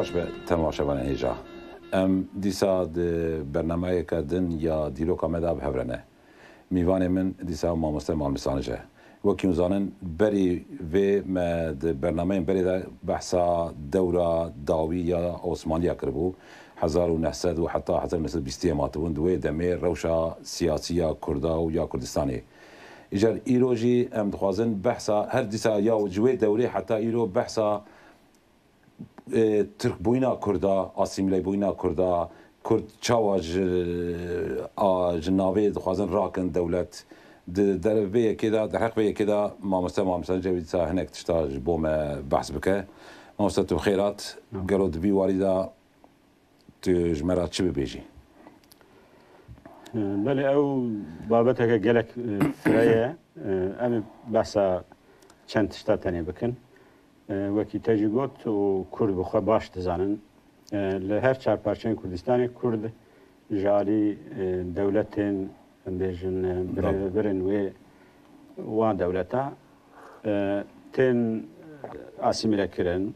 باش به تماشا بنا ایجا دیسا برنامه کردن یا دیلوکا مدا بهورنه میوان من دیسا ماموسته مالمسانجه وكي مزانن بري في ما برنامج بري ده بحثا دورة داوية عثمانية كربو 1900 وحتى 1920 ماتون دوي دمير روشة سياسية كردا ويا كردستاني إجر إيروجي أم دخوازن بحثا هر ديسا يا جوي دوري حتى إيرو بحثا ترك بوينا كردا أسيملي بوينا كردا كرد چاواج جنابي دخوازن راكن دولت در وی کدا در حق وی کدا ماموسته جوید سا هنک تشتاج بوم بحث بکه ماموسته تو خیرات گلو دوی واریدا تو جمرات چی ببیجی بله او بابتك گلک فرایه ام بحثا چند تشتا تانی بکن وکی تجیگوت و کرد بخوا باش تزانن لهر چهار پارچه کردستانی کرد جاری دولتین بيجن برن وان دولتا تن اسيميلا كرن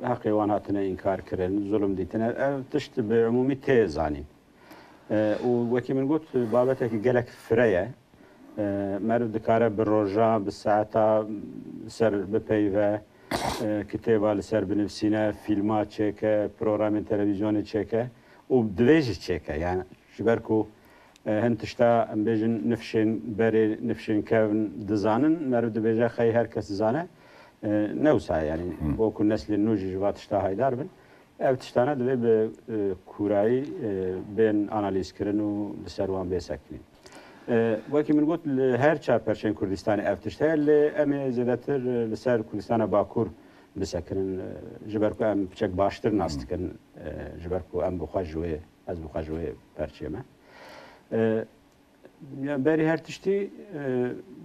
حقي وان هاتنا انكار كرن ظلم ديتنا تشت بعمومي تيزاني وكي من قلت بابتك قالك فريا مرد دكاره بالروجا بالساعه سر ببيفا كتابه لسر بنفسينا فيلمات تشيكا برنامج تلفزيوني تشيكا وبدويج تشيكا يعني شبركو هنتشتا ام بيجن نفشين بري نفشين كون دزانن مرد بيجا خي هر كس زانه نوسا يعني بوكو نسل النوجي جوات تشتا هايدار بن او تشتانا دبي بكوراي بين اناليز كرن و لسروان بيسكنين وكي من قلت هر چار پرچين كردستاني او تشتا اللي امي زيادتر لسر كردستان باكور بسكنن جبركو ام بچك باشتر ناستكن جبركو ام بخواجوه از بخواجوه پرچيمه يعني بري هر تشتي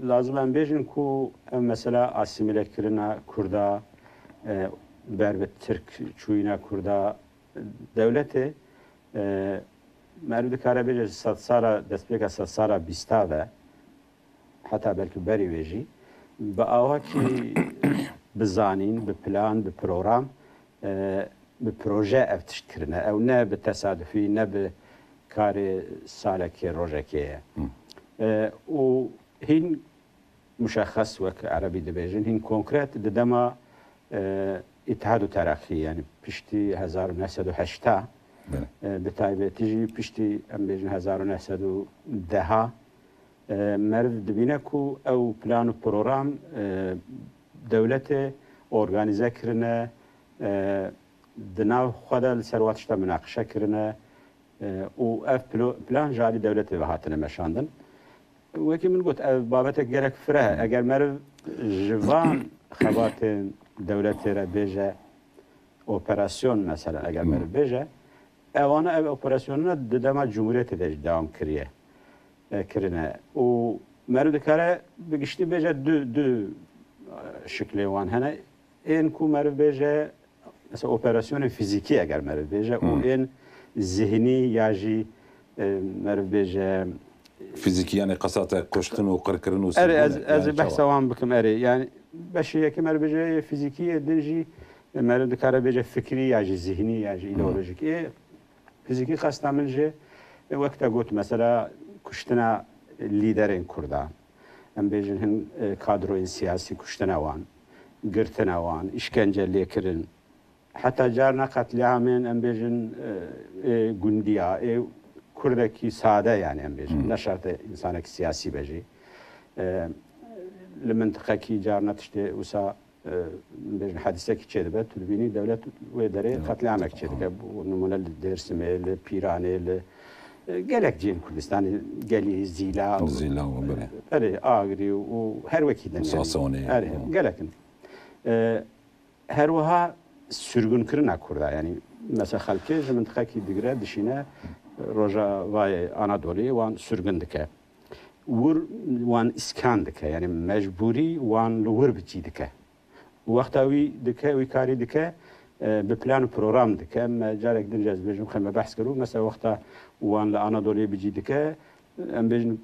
لازم ام بيجن كو مثلا اسيميله كرنا كردا بربت ترك چوينا كردا دولته مرود كاره بيجي سات سارا دسبيكا سات سارا بيستاوه حتى بلكي بري ويجي باوا كي بزانين ببلان ببروغرام ببروجه افتشت كرنا او نه بالتصادفي نه كاري سالك روجكيه وهين مشخص وك عربي دبيجن هين كونكريت ددما اتحاد وتراخي يعني بشتي 1908 بتايبه تجي بشتي ام بيجن 1910 مرد دبينكو او بلان بروغرام دولته اورغانيزه كرنا دنا خدل سرواتشتا مناقشه كرنا و اف بلان جاري دولتي وهاتنا مشاندن وكي من قلت بابتك جالك فرها اگر مر جوان خبات دولتي را بيجا اوبراسيون مثلا اگر مر بيجا اوانا اوبراسيوننا ددما جمهوريت دج دام كريه كرنا و مرد كاره بگشتي بيجا دو شكل وان هنا ان كو مر بيجا مثلا اوبراسيون فيزيكي اگر مر بيجا و ان ذهني ياجي مرف بيجا فيزيكي يعني قصاته كشتن وقركرن وسبون از بحث وان بكم اري يعني باش هي كمر بيجا فيزيكيه دنجي مرف دكار بيجا فكري ياجي ذهني ياجي ايديولوجيك ايه فيزيكي خاص تعمل جي وقت قلت مثلا كشتنا ليدرين كردان ام بيجن هن كادرو سياسي كشتنا وان قرتنا وان اشكنجه ليكرن حتى جارنا قتل عامين ام بيجن جنديا كردكي ساده يعني ام بيجن نشرت انسانك سياسي بجي المنطقه كي جارنا تشتي وسا بيجن حادثه كي تشدبت تلبيني دوله ويدري قتل عامك تشدك نمونه الدرسمه البيراني قالك جين كردستان قالي زيلا وبره اري اغري وهر وكيدن ساسوني اري قالك هر وها sürgün kırına kurda yani mesela halkı zaman ki digre dışına roja vay Anadolu wan sürgün dike vur wan iskan dike yani mecburi wan lur bici dike وقتاوی دکه وی کاری دکه به پلان و پروگرام دکه ما جارک دنجاز بیشم خیلی بحث کرد مثلا وقتا وان لآنادولی بجی دکه ام بیشم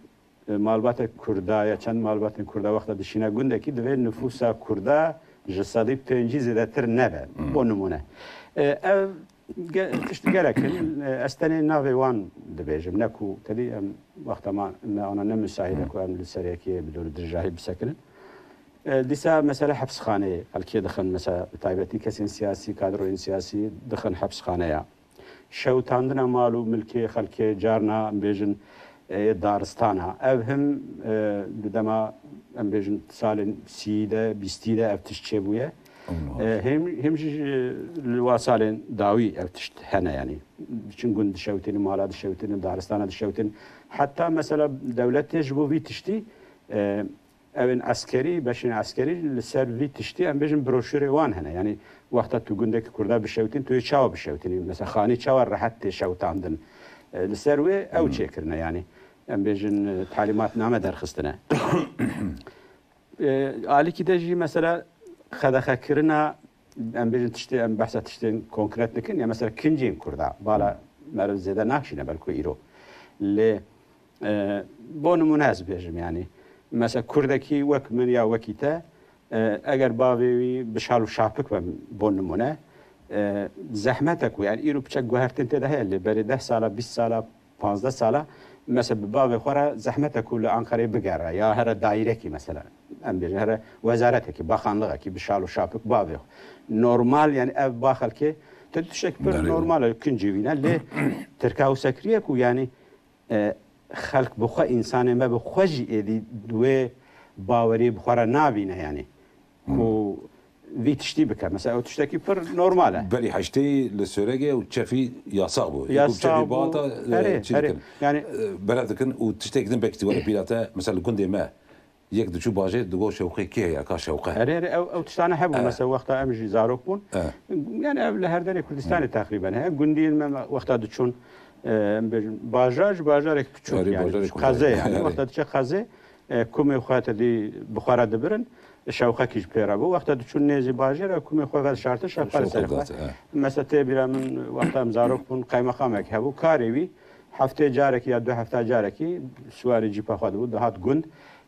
معلومات کرده یا چند معلومات کرده وقتا دشینه گنده کی دوی نفوس کرده جسدی پنجی زده تر نبه با نمونه او تشت گرکن استنی ناوی وان دبیجم نکو تدی وقت ما انا نمساعده که ام لسریه که بدون درجاهی بسکنن دیسا مثلا حبس خانه الکی دخن مثلا تایبتی کسی سیاسی کادرون سیاسی دخن حبس خانه یا شوتاندن مالو ملکی خلکی جارنا بیجن دارستانها او هم دما ام بیجن سال سیده بیستیده افتش چه بویه هم الواسالين داوي افتشت هنا يعني شنقول دشوتين مالات دشوتين دارستان دشوتين حتى مثلا دولة تجبو في تشتي اوين عسكري باشين عسكري لسر في تشتي ام بيجن بروشوري وان هنا يعني وقتا تو قندك كردا بشوتين تو تشاو بشوتين مثلا خاني تشاو راحت شوتاندن لسروي او تشكرنا يعني ام بيجن تعليمات نامه درخستنا علي كده جي مثلا خدخه کرنا ام بیشتر تشتی ام بحث تشتی کنکرت نکن یا مثلا کنجیم کرده بالا مرد زده نکشینه بلکه ایرو ل بونمون هست بیشم یعنی مثلا کرده کی وک من یا وکیته اگر باوی بشال و شاپک بونمونه زحمتك يعني ایرو بچه گوهرتن تده هلی بری 10 ساله 20 ساله 15 ساله مثلا باوی خورا زحمتك ل انقره بگره یا هر دایره کی مثلا ام بیشتر هر وزارته کی باخانlığı ki بشال و شاپک باوی normal yani ev bakal ki تشكل normal كنجي وينا ليه تركاو سكريه كو يعني خلق بخوا انسان ما بخوجي دي دوي باوري بخورا نابينا يعني كو في تشتي بك مثلا او تشتكي بر نورماله بلي حاجتي للسورية وتشافي يا صعبه يا باتا يعني بلدكن وتشتكي ذنبك تقول بيلاتا مثلا كندي ما یک دو چو باجه دو شوقي كيه یا کا شوقه هري او تشتانا حبو مثلا وقتا امجي زاروك بون يعني قبل هر داري كردستان تقريبا ها قنديل وقتا دچون باجارك بچوك يعني قازه يعني وقتا دچ قازه كومي خوات دي بخارا دبرن شوقه كيش بيرابو وقتا دچون نيزي باجر كومي خوات شرط شفال سرخ مثلا تبيرا من وقتا مزاروك بون قيمه خامك هبو كاريوي هفته جارك یا 2 هفته جاركي سواري جيبا خود بود هات گند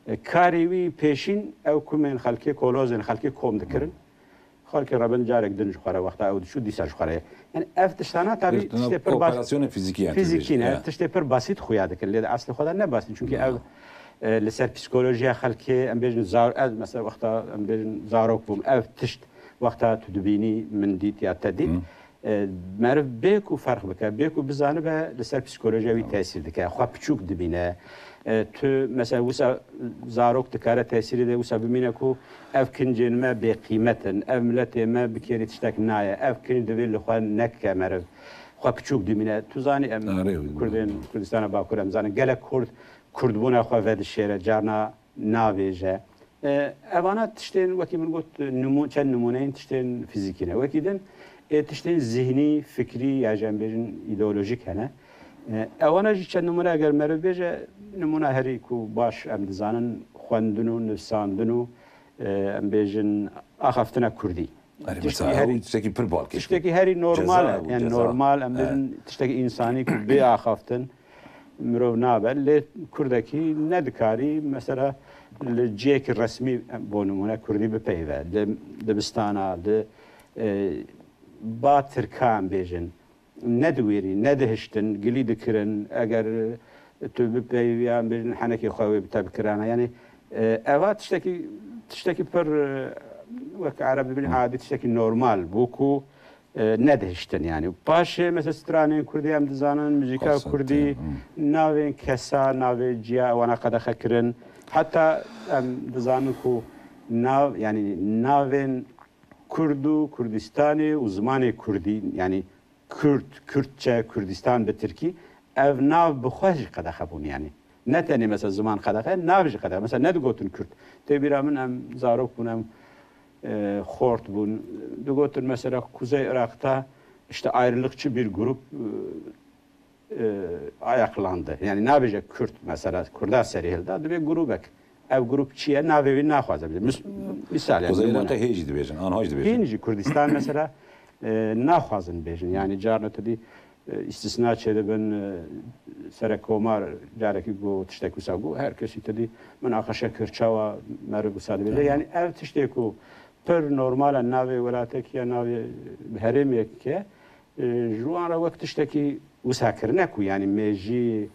کاریوی پیشین او کومن خلکی کولوزن خلکی کوم دکرن خلکی رابن جارک دنج خوره وقتا او شو دیساج خوره یعنی افتشتانا tabi işte per operasyon fiziki yani fiziki ne işte per basit خویا دکن لید اصل خدا نه basit çünkü ev لسر psikolojiye خلکی ام بیجن زار از مثلا وقتا ام بیجن زاروک بوم ev تشت وقتا تدبینی من دیت یا تدید معرف بیکو فرق بکه بیکو بزانه به لسر psikolojiye تاثیر دکه خو پچوک دبینه تو مثلا وسا زاروك تكاره تأثير ده وسا بمينه كو اف كنجن ما بقيمة اف ملته ما بكيري تشتك نايا اف كن دبل لخوان نك مرف خو بچوك دمينه تو زاني ام كردستان باكور ام زاني گله كرد بونا خو ود الشيره جارنا ناويجه اوانا تشتين وكي من قلت نمو چن نمونين تشتين فيزيكينه وكيدن تشتين ذهني فكري يا جنبين ايديولوژيك هنا اوانا جي چن نمونه اگر مرف بيجه نمونه هری کو باش ام دزانن خوندنو نفساندنو ام بیجن آخفتنا کردی تشتكي پر بالك تشتكي هری نورمال يعني نورمال ام بیجن تشتكي انسانی کو بی آخفتن مرو نابل لی کردکی ندکاری مثلا الجيك الرسمي بونمونه كردي بپیوه دبستانا با ترکان بیجن ندویری ندهشتن گلی دکرن اگر تو بپیویان بیجن حنکی خواهی بتبکرانه يعني اوات تشتكي پر وك عربي بالعادي تشتكي نورمال بوكو ندهشتن يعني باشه مثلا سترانين كردي ام دزانن موزيكا كردي ناوين كسا ناوي جيا وانا قد خكرن حتى ام دزانن كو ناو يعني ناوين كردو كردستاني وزماني كردي يعني كردچه كردستان بتركي اف ناو بخوش قد خبون يعني نتنی مثلا زمان خداقه ناویج خداقه مثلا ندگوتن کرد تبیرا من ام زاروک بونم خورد بون دگوتن مثلا Kuzey Irak'ta işte ayrılıkçı bir grup ayaklandı. Yani ne yapacak Kürt mesela Kurdar serihilde bir grubek. Ev grup çiye navevi nahvaza bilir. Misal yani. Kuzey Irak'ta heyci dibecin, anhaj dibecin. Heyci Kürdistan mesela nahvazın bejin. Yani carnı tabi istisna çede ben سرکومار جارکی گو تشتکو ساگو هر کسی تدی من آخشه کرچاوا مرو گساده بیده یعنی اف تشتکو پر نورمال ناوی ولایتی که ناوی هرمی که جوان را وقت تشتکی وساکرنه کو یعنی میجی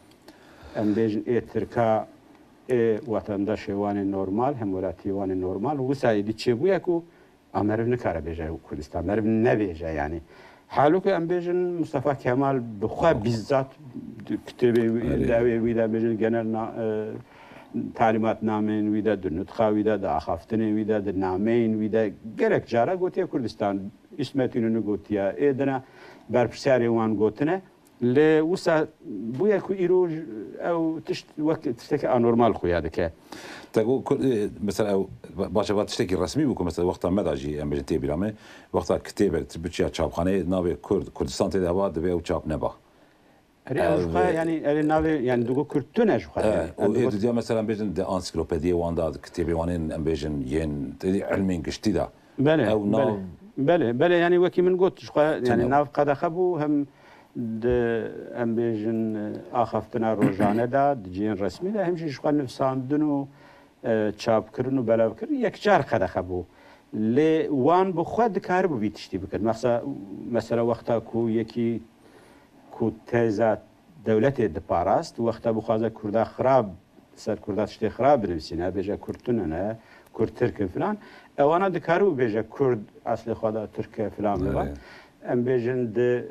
ام بیجن ترکا وطنداش وان نورمال هم ولایتی وان نورمال وسایدی چه بویا کو امر نکاره بیجه کردستان امر نبیجه یعنی حالو که ام بیجن مصطفی کمال بخواه بیزات کتابی داوی ویدا بیجن genel تعلیمات نامین ویدا در نطخا ویدا در آخافتن ویدا در نامین ویدا گرک جارا گوتیا کردستان اسمتینو گوتیا ایدنا برپرسیاری وان گوتنه لی وسا بویا کو ایروج او تشت وقت تشتكي انورمال خويا هذاك تقول مثلا باشه وقت تشتكي رسمي بكم مثلا وقتها مداجي ام تي بيرامي وقتها كتابه تبتشي تشابخانه ناوي كردستان تي دابا دبي او تشاب نبا يعني ناوي يعني دوغو كرتونه شو يعني دي مثلا بيجن دي انسيكلوبيديا واندا كتابي وانين ام بيجن ين علمي قشتي دا بله يعني وكي من قلت يعني ناف قد خبو هم ام بيجن اخفتنا روجانه دا دجين رسمي دا همشي شو نفساندنو چاپ کردن و بلاو کردن یک جار قد خبو لی وان بخواد کار بو بیتشتی بکرد مثلا وقتا کو یکی کو تیزا دولت دپاراست وقتا بخواد کرده خراب سر کرده تشتی خراب بنویسینه بیجا کردتونه نه کرد ترک فلان اوانا دکارو بیجا کرد اصل خواده ترک فلان لبا ام بیجن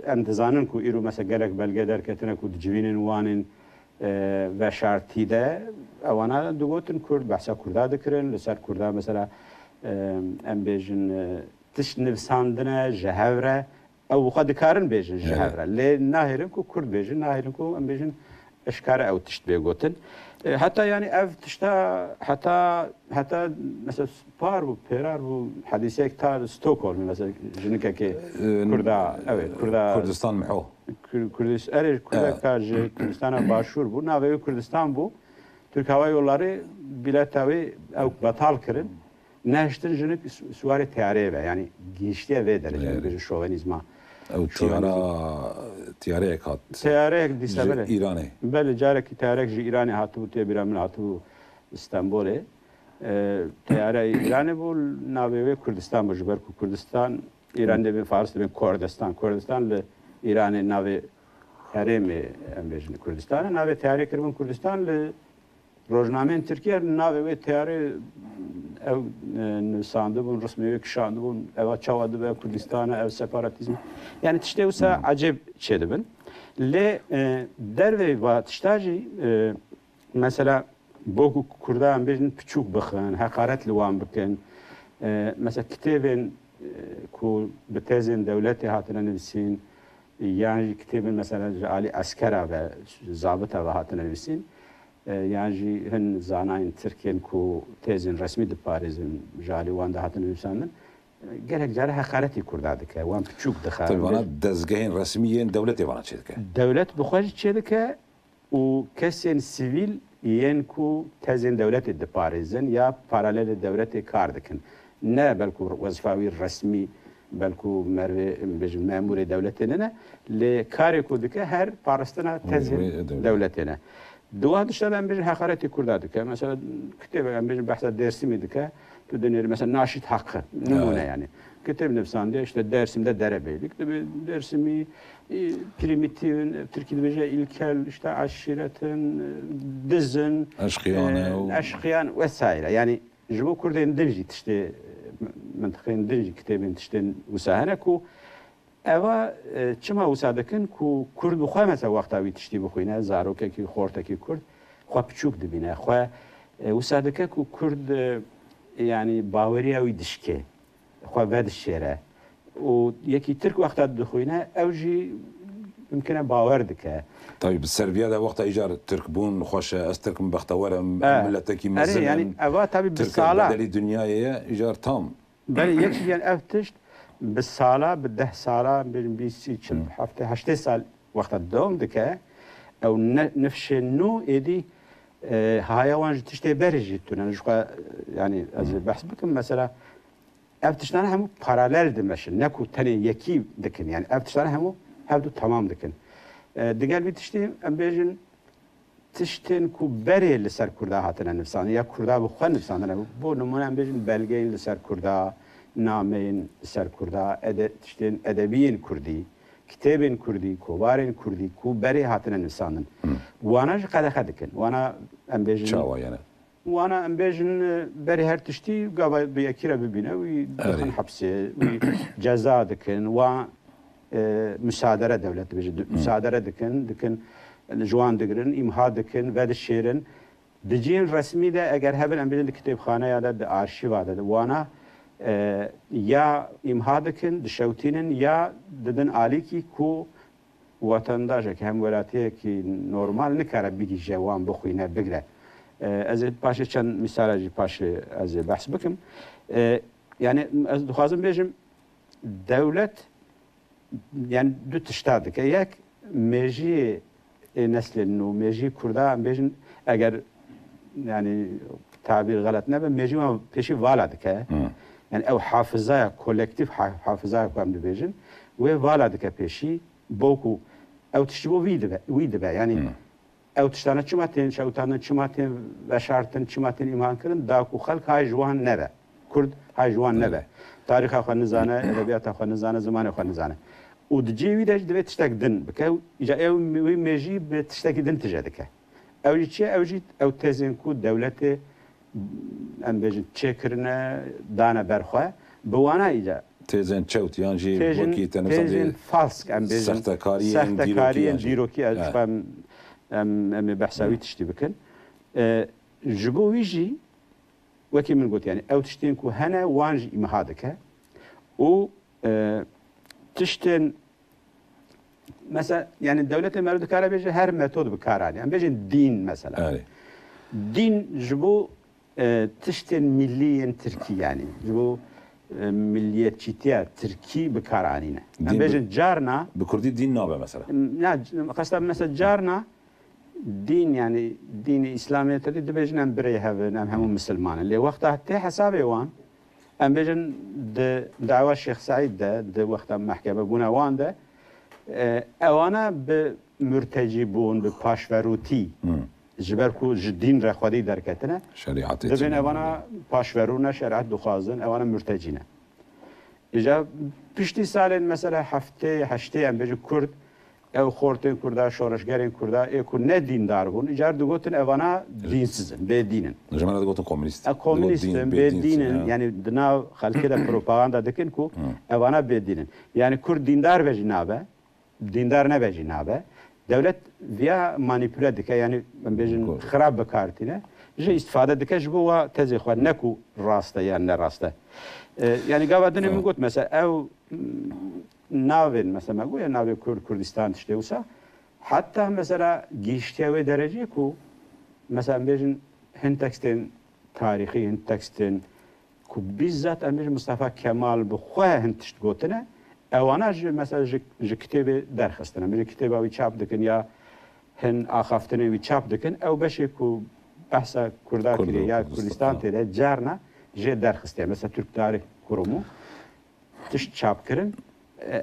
ام دزانن کو ایرو مثلا گلک بلگه در کتنه کو دجوینن وانن و شرطی ده اوانا دوگوتن کرد بحثا کرده دکرن لسر کرده مثلا ام بیجن تش نفساندنه جهوره او خود کارن بیجن جهوره لی ناهرن کو کرد بیجن ناهرن کو ام بیجن اشکاره او تشت بیگوتن حتی يعني اف تشتا حتى مثلا بار و بيرار و حديثه كتار ستوكهولم مثلا جنكه كي كردستان محو Kürdistan'a başvur bu. Navevi Kürdistan bu. Türk Hava Yolları biletavi ev batal kırın. Neştin jinik suvari tiyareye ve yani geçtiğe ve derece bir şovenizma. Ev tiyareye kat. Tiyareye dise böyle. İran'ı. Böyle careki tiyarek İran'ı hatı bu tebiramın hatı bu İstanbul'e. Tiyare İran'ı bu navevi Kürdistan bu jiber Kürdistan İran'da bir Fars'ta bir Kurdistan İran'ı navi heremi embejni Kürdistan'a navi tiyare kırmın Kürdistan'la rojnamen Türkiye navi ve tiyare ev nüsandı bun resmi ve kişandı bun ev çavadı ve Kürdistan'a ev separatizm yani işte o sa acayip şeydi ben le derve ve tiştacı mesela boku Kürda embejni küçük bakın hakaret liwan bakın mesela kitabın ku betezin devleti hatına nefsin yani kitabın mesela Ali askera ve zabıta ve hatına nefsin yani hen zanayın Türkiye'nin ku tezin resmi de Paris'in jali wanda hatına nefsanın gerek jari hakareti kurdadık wan küçük dıkar. Tabii bana dezgahın resmiyen devleti bana çedik. Devlet bu kadar çedik o kesin sivil yen ku tezin devleti de Paris'in ya paralel devleti kardıkın. Ne belki vazifavi resmi belki memur devletine le kare kudike her parastına tezin devletine. Dua dışarıdan bir hakareti kurdadık. Mesela kütübe bir bahsa dersi miydik? Tu denir mesela naşit hakkı numune yani. Kütübe nefsande işte Dersim'de derebeylik. Dersimi primitivin Türkiye'de ilkel işte aşiretin dizin aşkiyan vesaire yani جبو كردين دلجي تشتي منطقين دلجي كتابين تشتين وساهنا كو اوا چما وسادكن كو كرد بخوا مثلا وقتا وي تشتي بخوينا زاروكا كي خورتا كي كرد خوا بچوك دبينا خوا وسادكا كو كرد يعني باوريا وي دشكي خوا بعد الشيره و يكي ترك وقتا دخوينا اوجي يمكن باور دكه طيب السربيا ده وقت ايجار ترك بون خوش استرك من بختوره ملتك مزن يعني اوا تابي بالصاله بدل الدنيا ايجار تام بل يكفي يعني افتشت بالصاله بده صاله بيسي هفته 8 سال وقت الدوم دكه او نفش نو ايدي هايوان تشتي برجي تنا يعني از بحث بكم مثلا افتشتنا هم paralel demeşin neku tane yeki dikin yani eftiştana hem hevdu tamam dikin diğer bir tiştim embejin tiştin ku beri liser kurda hatına nefsani ya kurda bu xan nefsani bu numune embejin belgeyin liser kurda نامین سر کردا تشتین ادبیین کردی کتابین کردی کوارین کردی کو بری هاتن نویساندن وانا ج قد خدکن وانا ام بیجن چاوا یعنی وانا ام بیجن بری هر تشتی قابا بیاکیرا ببینه وی دخن حبسه وی جزا دکن و مساعدة دولة بيجي مساعدة دكن جوان دقرن إمها دكن بعد الشيرن دجين رسمي ده أجر هبل أم بيجي كتاب خانة يا ده أرشيف هذا وانا يا إمها دكن دشوتينن يا ددن عليكي كو وطنداجك هم ولاتيه كي نورمال نكره بيجي جوان بخوينه بقرأ از باشه چند مثالی باشه از بحث بکم يعني از دخوازم بيجم دولة يعني دو تشتاد که یک مجی نسل نو مجی کرده هم بیشن اگر يعني تعبیر غلط نبه مجی ما پیشی والد که يعني او حافظه کولکتیف حافظه کام دو بیشن و والد که پیشی بوکو او تشتبو ویده به يعني او تشتانه چماتین شوتانه چماتین و شرطن چماتین ایمان کردن داکو خلق های جوان نبه کرد های جوان نبه تاریخ خو نزانه ادبیات خو نزانه زمان خو نزانه ودجي ويداش دبي تشتاك دن بكاو جا او ميجي بتشتاكي دن تجادك او جي او جي او تزين كو دولته ام بيجي تشكرنا دانا برخوا بوانا ايجا تزين تشوت يانجي وكي تزين فالسك ام بيجي سختكاري ديروكي اشفام ام بحساوي تشتي بكن جبو ويجي وكي من قلت يعني او تشتين كو هنا وانجي مهادك و تشتن مثلا يعني الدولة المرد كارا بيجي هر ميثود بكاراني يعني بيجي الدين مثلا دين جبو تشتن مليا تركي يعني جبو ملية تشيتيا تركي بكارانينا يعني بيجي جارنا بكردي دين نابه مثلا لا قصدا مثلا جارنا دين يعني دين إسلامي تريد بيجنا بريها هم مسلمان اللي وقتها تي حسابي وان ام بيجن دعوة الشيخ سعيد ده وقت محكمة بونا وان ده اوانا بمرتجبون بپاشوروتی جبركو جدين رخوادي دركتنا شريعة دبين اوانا پاشورونا شريعة دخوازن اوانا مرتجينا اجا پشتی سالين مثلا هشته ام بيجي كرد او خورتين كردا شورشگرين كردا ايكو نه ديندار بون اجار دوگوتن اوانا دينسزن بدينن جماعة دوگوتن كومونيست كومونيستن بدينن يعني دنا خلق ده بروباغندا دكن كو اوانا بدينن يعني كرد ديندار بجنابه ديندار نه بجنابه دولت via manipüle dike yani ben bejin خراب بکارتینه جه استفاده دike جبوا تزی خو نکو راسته یا نه راسته yani gavadını mı got mesela ev navin mesela goya navi Kürdistan işte olsa hatta mesela geçtiği derece ku mesela bejin Hintekstin tarihi Hintekstin ku bizzat emir Mustafa Kemal bu xoya hintişt gotine اوانا مثلا ج کتاب درخستن می کتاب وی چاپ دکن یا هن آخافتنی وی چاپ دکن او بشه کو بحث کردا کری یا کردستان تیره جارنا ج درخسته مثلا ترک تاریخ کرومو تش چاپ کرن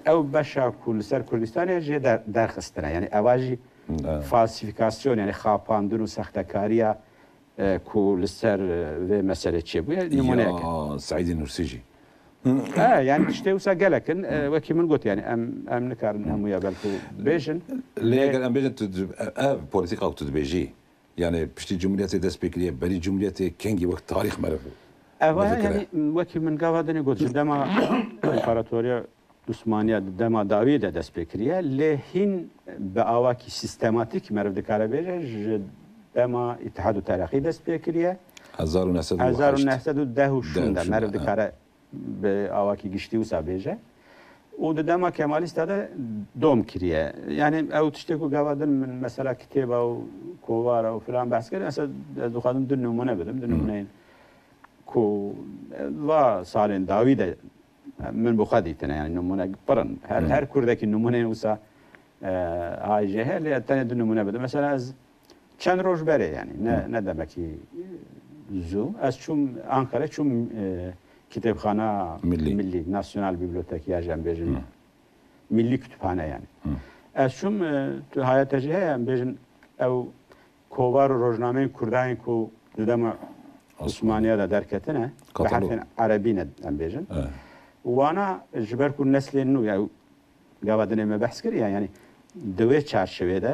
او بشه کل سر کردستان ج درخستن یعنی اواجی فالسیفیکاسیون یعنی خاپاندن و سختکاریا کل سر و مسئله چه بود نمونه سعید نورسیجی يعني تشتوسا قالكن وكي من قلت يعني ام نكارن هم يا بالكو بيجن ليه قال ام بيجن بوليتيك او تدبيجي يعني بشتي جمهورية دسبيكليه بري جمهورية كينجي وقت تاريخ مرفو يعني وكي من قاعدني قلت دما امبراطوريا عثمانية دما داوود دسبيكليه لهين باواكي سيستماتيك مرف دكاربيجا دما اتحاد تاريخي دسبيكليه 1910 شوندا مرف دكار به آواکی گشتی و سابیجه و دما کمالیست ده دوم کریه یعنی او تشتی کو گوادن من مثلا کتاب و کووار و فلان بحث کرد اصلا دو خادم دو نمونه بدم دو نمونه کو و سالن داوید من بخادی تنه یعنی نمونه پرن هر کردکی نمونه وسا های جهل تنه دو نمونه بدم مثلا از چند روز بره یعنی نه دمکی زو از چون آنکاره چون kitapxana milli nasyonal bibliotekiya jembejin milli kütüphane yani eşum tu hayataji hem bejin ev kovar rojname kurdan ku dedema Osmaniye da derketine بحرف عربي ام بيجن وانا جبر كل نسل انه يعني قاعدين ما بحث كريا يعني دوي çarşıve de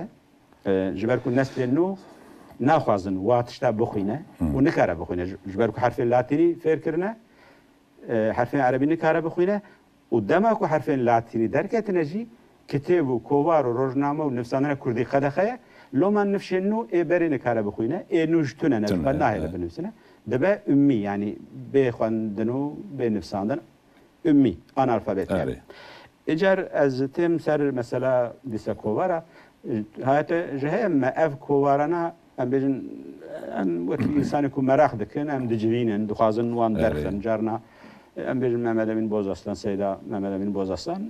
جبر كل نسل انه ناخذن واتشتا بخينه ونكره بخينه جبر كل حرف اللاتيني فكرنا حرفين عربي نكره بخينه قدامك حرفين لاتيني دركتنا جي كتاب وكوار وروجنامه ونفساننا كردي خدخه لو ما نفش انه بري نكره بخينه نوجتنا نفنا هي بنفسنا دبا امي يعني بخواندنو بنفساندن امي انالفابet yani. اجر از تم سر مثلا دیسا کوارا هات جهم اف کوارنا ام بجن ام وقت انسان کو مراخ دکن ام دجوینن دخازن وان درخن جارنا ام بجن محمد امین بوزاسlan سیدا محمد امین بوزاسlan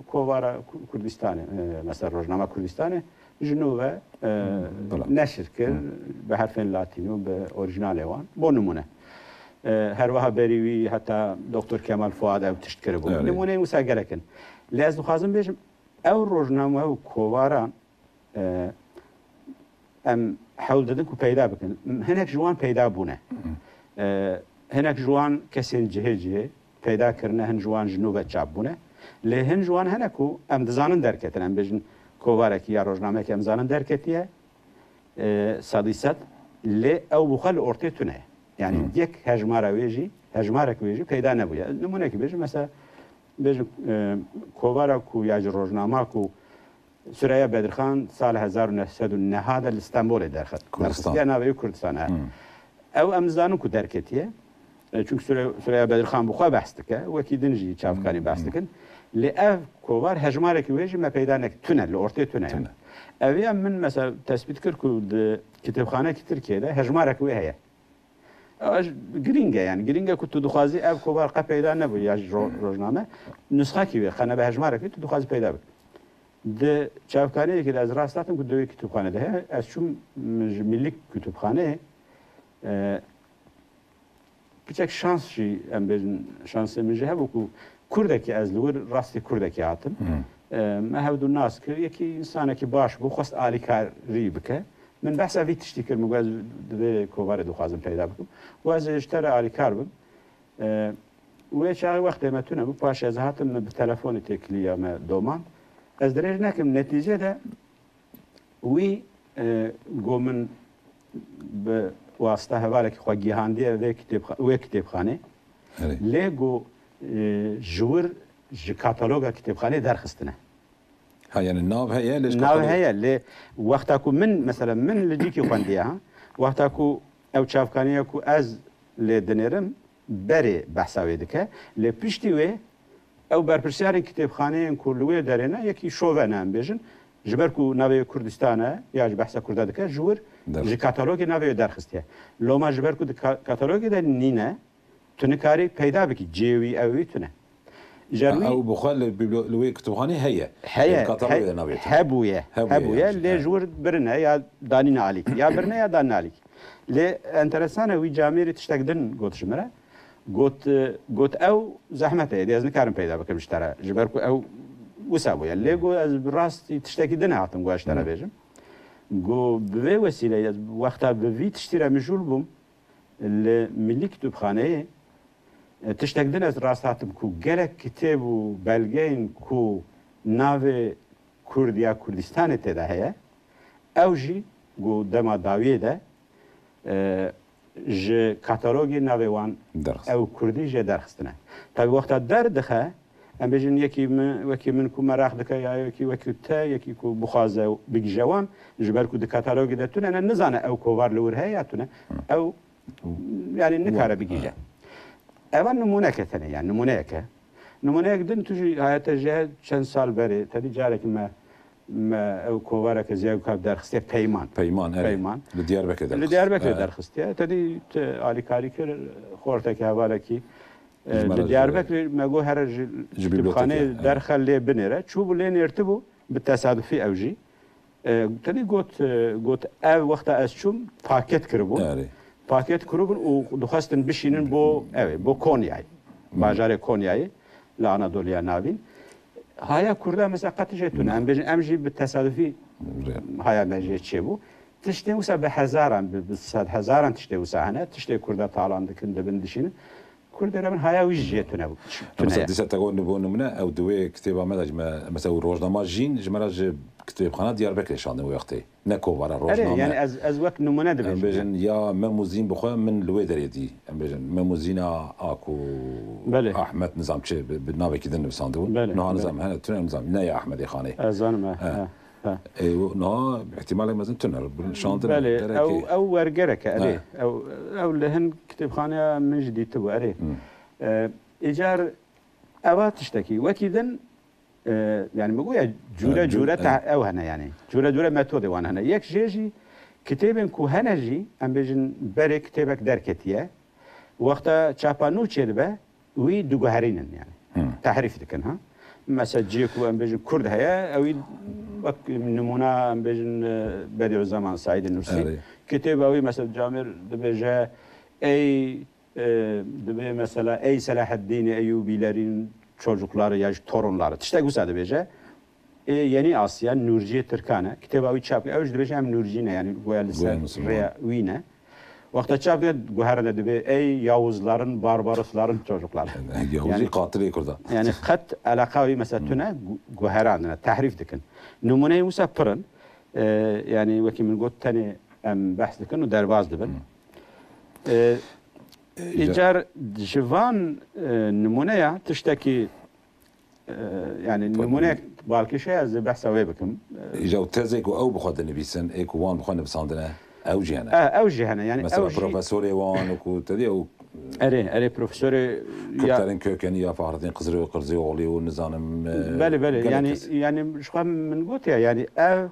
کوارا کردستان مثلا روزنامه کردستان جنوبه نشر کرد به حرفین لاتینی و به اورجینال وان بو نمونه هر وها بریوی حتی دکتر کمال فؤاد او تشت کرده بود نمونه مساگره کن لازم خازم بیشم او روزنامه و کوارا ام حول دادن کو پیدا بکن هناك جوان پیدا بونه هناك جوان کسین جهه پیدا کرنه هن جوان جنوبه چاب بونه لهن جوان هناكو ام دزانن درکتن ام بیشن کوارکی یا روزنامه که ام زانن درکتیه صدیست لی او بخل ارته تونه yani یک هجماره ویجی پیدا نبوده نمونه که بیشم مثلا بیشم کوارا کو یا روزنامه کو سوریه بدرخان سال 1990 استانبول درخت کردستان ناوی کردستان او امزانو کو درکتیه çünkü سوریه بدرخان بخوا بحث که وکی دنجی چافکانی بحث کن لی اف کوار هجماره که ویجی ما پیدا نک تونه لورته تونه اوی من مثلا تثبیت کرد که کتابخانه کی ترکیه هجماره که ویه گرینگه yani گرینگه که تو دخوازی اف کوار قا پیدا نبود یا روزنامه نسخه کی خانه به هجماره که تو دخوازی پیدا بود د چافکانی که از راستاتم که دوی کتابخانه ده از چون ملی کتابخانه küçük şans şey em bejin şansımızı hebu ku Kurdaki az lur rastı Kurdaki hatım. Ma hevdu nas ki yeki insana ki baş bu xast alikari bike. من بحث في تشتكي المجاز ده كوفارد وخازم پیدا بكم وאז اشترى alikar bim. ويشاغي وقت ما تونه bu baş az hatım بالتلفون تكليا ما دومان az درج نكم نتيجة ده وي قومن بواسطة هوالك خو جهاندية و كتابخانة ليجو جور كتالوجا كتابخانة درخستنا يعني الناف هي ليش الناف هي اللي وقتاكو من مثلا من اللي جيكي خوانديها وقتاكو او تشافكانيكو از لدنيرم بري بحثاوي دكه لي بيشتي او برپرسیار کتابخانه کلوی درینه یکی شوه نام بیشن جبرکو نوی کردستانه یا بحث کرده دکه جور ج کاتالوگ نوی درخستیه لوما جبرکو کاتالوگ در نینه تونکاری پیدا بکی جیوی اوی تونه او بخال لوی کتابخانه هي کاتالوگ نوی هبویه لی جور برنه یا دانین علیک یا برنه یا دانین علیک لی انترسانه وی جامعه تشتگدن گوتشمره قلت او زحمته دي از نكارم پیدا بكم اشترى جبركو او وسابو يعني ليغو از براستي تشتكي دنا هاتم غو اشترى بيجم غو بوي وسيله وقتها بفي تشترى مجول بوم الملي كتابخانه تشتكي دنا از راست هاتم كو جرك كتاب وبلغين كو ناوي كرديا كردستان تدا هي اوجي غو دما داويه ده ج کاتالوگی نویوان او کردی ج درخستنه تا وقت دردخه ام بجن یکی من کو مراخ دکه یا یکی تا یکی کو بخازه بگجوان جبر کو د کاتالوگی دتونه انا نزانه او کوار لور هياتونه او يعني نكاره بگیجه اول نمونه کتنه يعني نمونه دن توجي هایت جه چند سال بری تدی جارك ما او کوارک زیاد کار درخسته پیمان لدیاربکر درخسته تدی آلیکاری کر خورده که حواله کی لدیاربکر مگو هر کتابخانه درخل لی بنره چوب لی نرتبو بالتصادفی اوجی تدی گوت او وقت از چوم پاکت کربون و دخواستن بشینن بو کونیای باجار کونیای لانادولیا ناوین هایا کرده مثلا قطع جتونه ام جی به تصادفی هایا مجید چه بو تشتي وسا بهزاران بصد هزاران تشتي وسا هنا تشتي كردا طالان دكن دبن دشين كردا من هيا وجيتنا مثلا ديسا تقول نبون منا او دوي كتابه مدج مثلا روزنامه جين جمراج كتاب قناه ديار بكري شان وقتي نكو برا روزنامه يعني از وقت نمونه دبن بيجن يا مموزين بخو من الويدر دي بيجن مموزينا اكو بله. احمد نظام تشي بالنابه كده نفساندون نو نظام هنا تنو نظام نا يا احمد يا خاني ازان ما ايوه نو احتمال مثلا تنر شاندر بله او ورقرك اري او لهن كتاب خانه من جديد تو اري ايجار اوات تشتكي وكيدن يعني بقول جورة او هنا يعني جورة ميثود وان هنا يك جيجي كتابن كو هنجي ام بيجن بري كتابك دركتيه وقتا تشابانو تشربه وي دوغهرينن يعني تحريف دكن ها مثلا جيكو ام بيجن كرد هيا او وك نمونه ام بيجن بديع الزمان سعيد النورسي كتاب اوي مثلا جامر دبجه اي دبي مثلا ey Selahaddin Eyyubilerin çocukları ya torunları. İşte güzel beje. Yeni Asya Nurciye Türkane. Kitabı çap. Evj beje hem Nurciye yani goyalisa veya uyne. Vakta çap goharda debe ey Yavuzların, Barbarosların çocukları. Yani katili kurda. Yani kat alakavi mesela tüne goharan tahrif dikin. Numuneyi musa pırın. Yani veki min got tane em bahs dikin o derbaz dibin. إيجار جوان نمونة تشتكي يعني نمونة بالكي شيء زي بحث بكم إجا تزيك أو بخد النبيسن إيكو وان بخد بصندنا أو جهنا أو جهنا يعني مثلا بروفيسوري وان وكو تدي أو أري بروفيسوري كابتن كوكني يا فهرتين قزري وغلي والنظام بله يعني شو من قلت يعني أو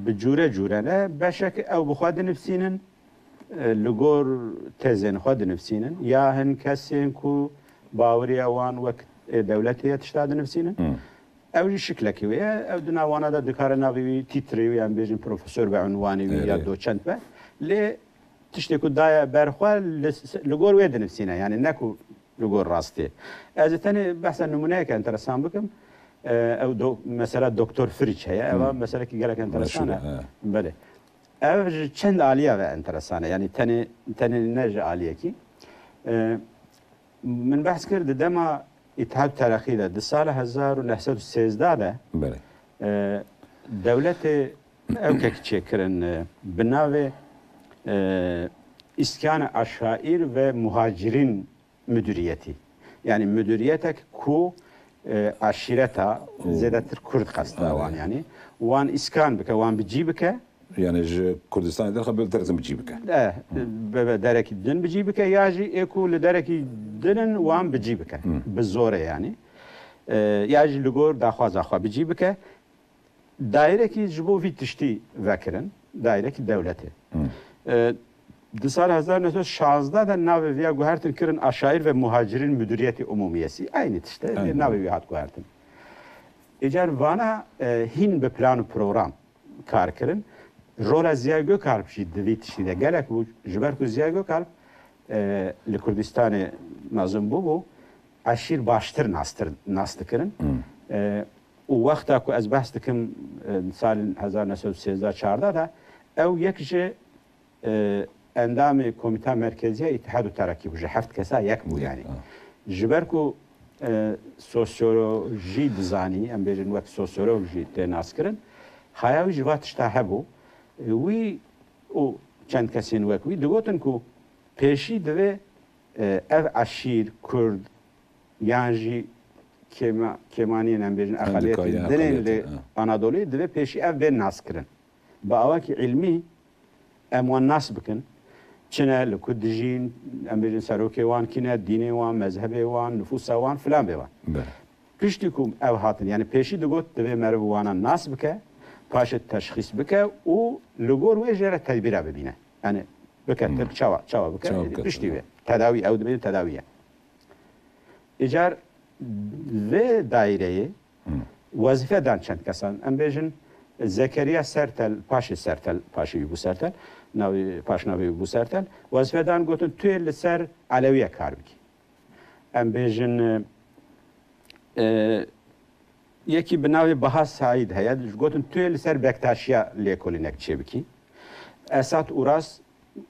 بجورة أنا بشك أو بخد نفسينا لجور تزن خد نفسينا يا هن كسين كو باوريا وان وقت دولتي تشتاد نفسينا او شكلك ويا او دنا وانا دا دكارنا في تيتري ويا بيجن بروفيسور بعنواني ويا دوتشنت با لي تشتكو دايا برخوا لجور ويد نفسينا يعني نكو لجور راستي از ثاني بحث نمونه كان ترسام بكم او مثلا دكتور فريتش هي او مثلا كي قالك انترسانه بله اوج چند عالیه و انترسانه یعنی تنی نج عالیه کی من بحث کرد دما اتحاد ترقی ده سال 1913 ده بله دولت او که کرن بناوه اسکان اشایر و مهاجرین مدیریتی yani müdüriyetek ku aşireta zedetir Kürt hasta وان yani وان iskan bike وان بجي bike يعني كردستان داخل بلترزم بجيبك بدرك الدن بجيبك ياجي اكو لدرك الدن وام بجيبك بالزوره يعني ياجي لغور داخواز اخوا بجيبك دايره كي جبو في تشتي ذكرن دايره كي دولته دسال 1916 da navi via guhertin kirin aşair ve muhacirin müdüriyeti umumiyesi aynı işte navi via hat guhertin eğer vana hin be plan program kar kirin رولا زیاد گوکارب شید دویت شده گلک بود جبر کو زیاد گوکارب لکردستان نازم بو عشیر باشتر ناست کردن و وقتا کو از بحث کم سال 1913 دا او یک جه اندام کمیته مرکزی اتحاد و ترقی بوده هفت کسا یک بو یعنی جبر کو سوسیولوژی دزانی ام بیشتر وقت سوسیولوژی تناس کردن خیالی جواتش تهبو وی او چند کسین وی دوگوتن کو پیشی دوه اف عشیر کرد یانجی کمانی نمیدن اقلیتی دنیل آنادولی دوه پیشی اف به ناس کردن با آواکی علمی اموان ناس بکن چنه لکودجین نمیدن سروکی وان کنه دینی وان مذهبی وان نفوس وان فلان بیوان پیشتی کوم او هاتن یعنی پیشی دوگوت دوه مرو وانا ناس بکه پاش تشخیص بکه و لگور و اجاره تدبیره ببینه یعنی بکه چاوا بکه پشتی به تداوی او دبیر تداویه اجار و دایره وظیفه دان چند کسان ام بیشن زکریا سرتل پاشی بو سرتل ناوی پاش ناوی بو سرتل وظیفه دان گوتن توی لسر علویه کار بکی ام بیشن یکی بناوی بها سعید هست گفتن توی لسر بکتاشیا لیکولینک چه بکی Esat Uras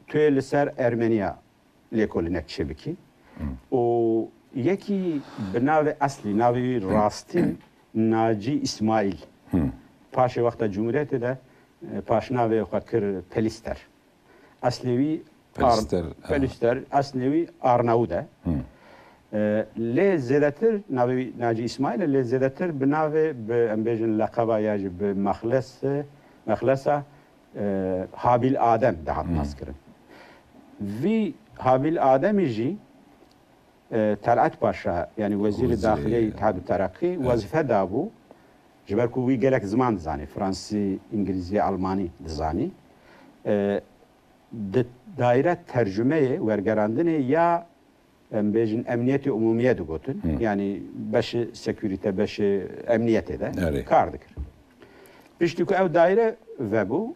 توی لسر ارمنیا لیکولینک چه بکی و یکی به ناو اصلی ناوی راستین ناجی اسماعیل پاش وقت جمهوریت ده پاش ناوی خاطر پلیستر اصلیوی پلیستر اصلیوی آرناوده لی زیادتر ناوی ناجی اسماعیل لی زیادتر به ناوی به امبیجن لقبا یا به مخلصه هابیل آدم دهات ناسکرن وی هابیل آدمی جی طلعت پاشا یعنی وزیر داخلی اتحاد الترقی وظیفه دابو جبر کو وی گلک زمان دزانی فرانسی انگلیزی آلمانی دزانی دایره ترجمه ورگراندنه یا بیجن امنیت عمومیه دو گوتن یعنی باش سکوریته باش امنیت ده کار دکر پشتی کو او دایره و بو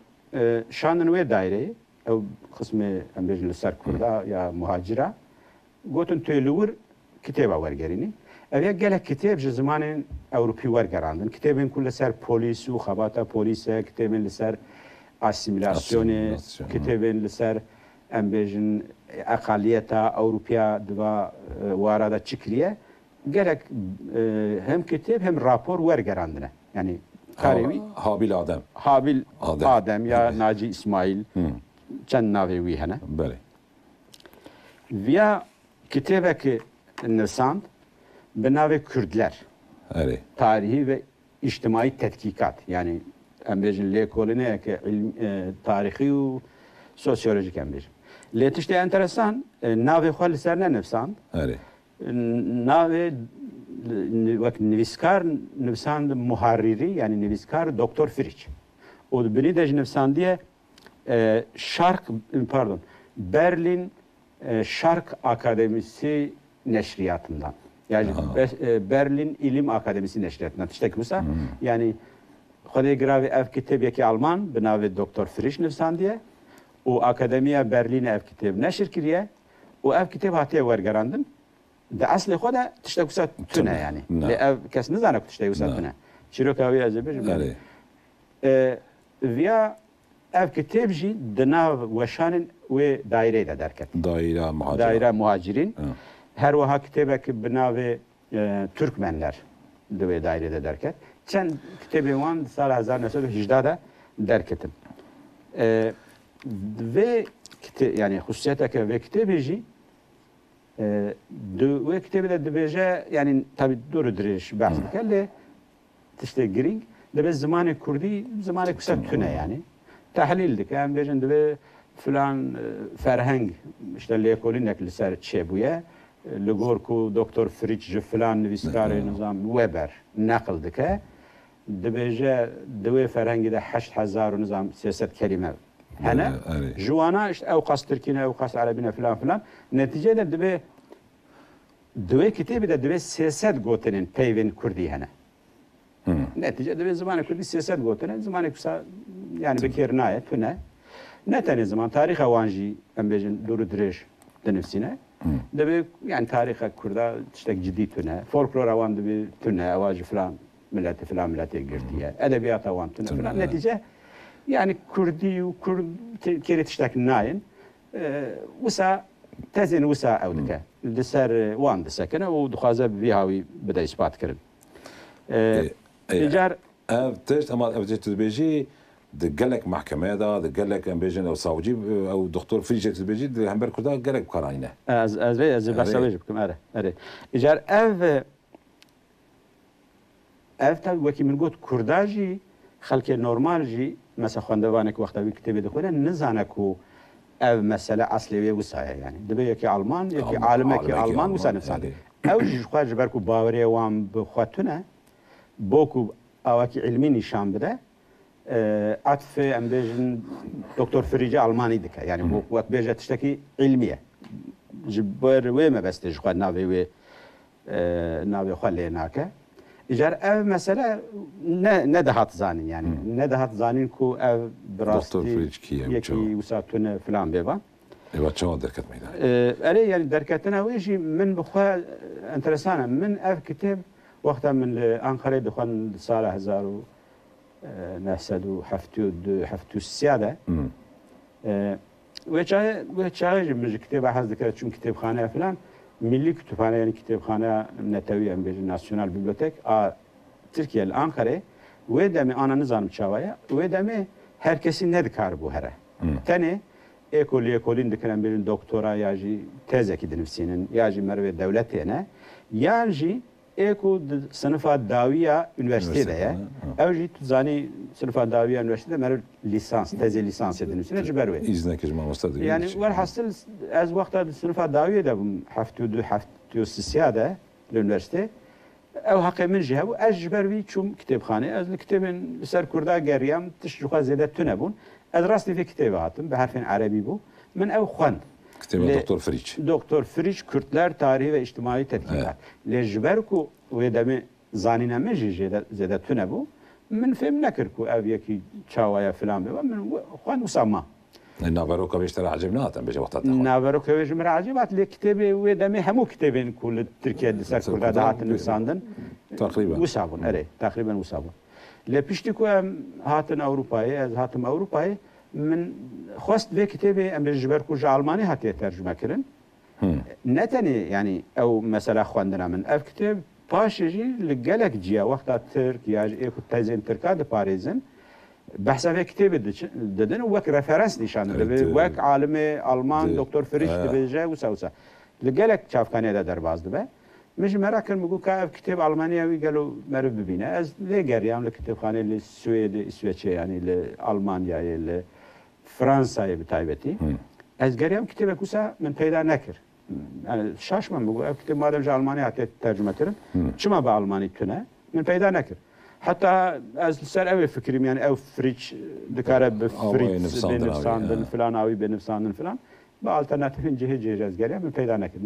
شاندن وی دایره او قسم بیجن لسر کرده یا مهاجره گوتن تولور کتابه ورگرینی اویا گله کتاب ج زمان اوروپی ورگراندن کتابین کل سر پلیس و خباتا پلیس کتابین لسر اسیمیلاسیون کتابین لسر ام بیجن اقلیتا اوروپیا دوا وارده چکریه گله هم کتاب هم راپور ورگراندنه یعنی کاروی هابیل آدم یا ناجی اسماعیل چند ناوی وی هنه بله ویا کتابه که نویساند به ناو کردler tarihi ve içtimai tetkikat yani embejin lekoline ki tarihi ve sosyolojik embejin. Letişte enteresan navi xal serne nefsan. Navi vak nivskar nefsand muharriri yani nivskar Doktor Firiç. O beni de nefsan diye Berlin Şark Akademisi neşriyatından. Yani Berlin İlim Akademisi neşriyatından. İşte kimse yani خودی گراوی اف کتاب یکی آلمان به نام دکتر فریش نویسان دیه و اکادمیه برلین اف کتاب نشر کریه و اف کتاب هاتیه ورگراندن ده اصل خود تشتکوسات تونه یعنی اف کس نزانه که تشتکوسات تونه چیرو که هوی از بیش ویا اف کتاب جی دناو وشانن و دایره ده درکت دایره مهاجرین هر وها کتابه که به نام ترکمنler دوی دایره ده درکت چند کتابی وان سال 1918 درک ettim. Ve yani hususiyete ki ve kitabı ji ve kitabı da dibece yani tabi doğru diriş bahs kelle işte giring de biz zamanı Kurdi zamanı kısa tüne yani tahlildik yani bejin de filan ferhang işte lekolin ekliser çebuye لگورکو دکتر فریچ فلان نویسکار نظام وبر نقل دکه دبیجه دوی فرهنگی ده 8000 نظام سیاست کلمه هنه جوانا işte او قاس ترکینه او قاس عربینه فلان فلان نتیجه ده دوی کتابی ده دوی سیاست گوتنین پیوین کردی هنه نتیجه دوی زمان کردی سیاست گوتنین زمان کسا yani بکر نایه تونه نه تنی زمان تاریخ وانجی ام بیجن دورو درش دنفسینه دبی yani tarih Kurda işte ciddi tüne, folklor avan bir tüne, avacı falan millete girdiye, edebiyat avan tüne falan. Netice yani Kurdi, Kurd işte nayin, usa tezin usa avdike, deser wan desekene o duhaza bihavi beda ispat kirin. İcar ev teşt ama ev tezbeji de gelek mahkemeye da de gelek embejin o savcı o doktor Firiç tezbeji de hember Kurda gelek karayne. Az basavcı bikim are. İcar ev tabi vaki min got Kurdaji xalke normalji mesela xandevanek vaqta bir kitabı dixone nizane ku ev mesela asli ve vusaya yani. Debe yeki Alman yeki alime ki Alman vusane sade. Ev jixwaj berku bavariye wan bi xwatune boku awaki ilmi nişan bide عطف ام بیجن دکتر فریج آلمانی دکه یعنی وقت بیجت تشتکی علمیه جبر و ما بس تجخوا ناوی خاله ناکه اجار اف مثلا نه دهات زانین yani ne دهات زانین کو ev براستی یکی وساتونه فلان بیوا evet çok derket miydi öyle yani derketine ويجي من بخوا انترسانه من ev kitap وقتا من Ankara'ya دخان سال 1973 ده و چه مج کتاب حز دکرد چون کتابخانه فلان ملی کتابخانه یعنی کتابخانه نتوی ام بیج ناسیونال بیبلیوتک ترکیه الانکره و دم آن نظام چاویه و دم هر کسی ندکار بو هره تنه اکولین دکرن بیرون دکترا یا جی تزه کی دنفسینن یا جی مروی دولتی نه یا جی اکو سنفا داویه üniversite ده او جی تزانی سنفا داویه üniversite مر lisans teze lisans edinmesine ciberwe İzne kecma master değil. yani var hasıl az vakta sınıfa daviye de bu haftu siyade üniversite ev hakkı min cihe bu az ciberwi çum kitapkhane az kitabın ser kurda geriyam tişjuha zede tünebun az rastli fi kitabı hatım be harfin arabi bu min ev xwand Kitabı Doktor Friç. Doktor Friç Kürtler Tarihi ve İçtimai Tetkikat. Le jiberku ve demi zanine mi zede tüne bu. Min fem nekir ku ev yeki çavaya filan be. Min xwan usamma. Navero kaveştere acemnaten beje vaktat. Navero kaveşim racibat le kitabı ve demi hemu kitabın kul Türkiye'de ser kurda dağıtın nüsandın. Takriben. Usabun. Evet. Takriben usabun. Le pişti ku em hatın Avrupa'yı, az hatım Avrupa'yı من خواست به کتابی امروز جبر کجا آلمانی هاتی ترجمه کردن نه تنی یعنی او مثلا خواندن من اف کتاب پاشجی لگلک جیا وقت ترک یا ایکو تزین ترکاد پاریزن بحث به کتاب دادن و وک رفرنس نشان داده وک عالم آلمان دکتر فریش دبیجه و سوسا لگلک چافکانی دا در باز دبه مش مراکن مگو که اف کتاب آلمانیا وی گلو مرو ببینه از لگریام لکتاب خانه لسوید اسویچه یعنی لآلمانیا ل Fransa'ya bir taybeti. Ez geriyam kitabı kusa men peyda nekir. Yani şaşmam bu kitabı madem Almanya hatta tercüme ederim. Çıma be Almanya tüne men peyda nekir. Hatta ez ser ev fikrim yani ev Friç dikare be Friç benefsandın filan avi benefsandın filan. Bu alternatifin cihaz geriyam men peyda nekir.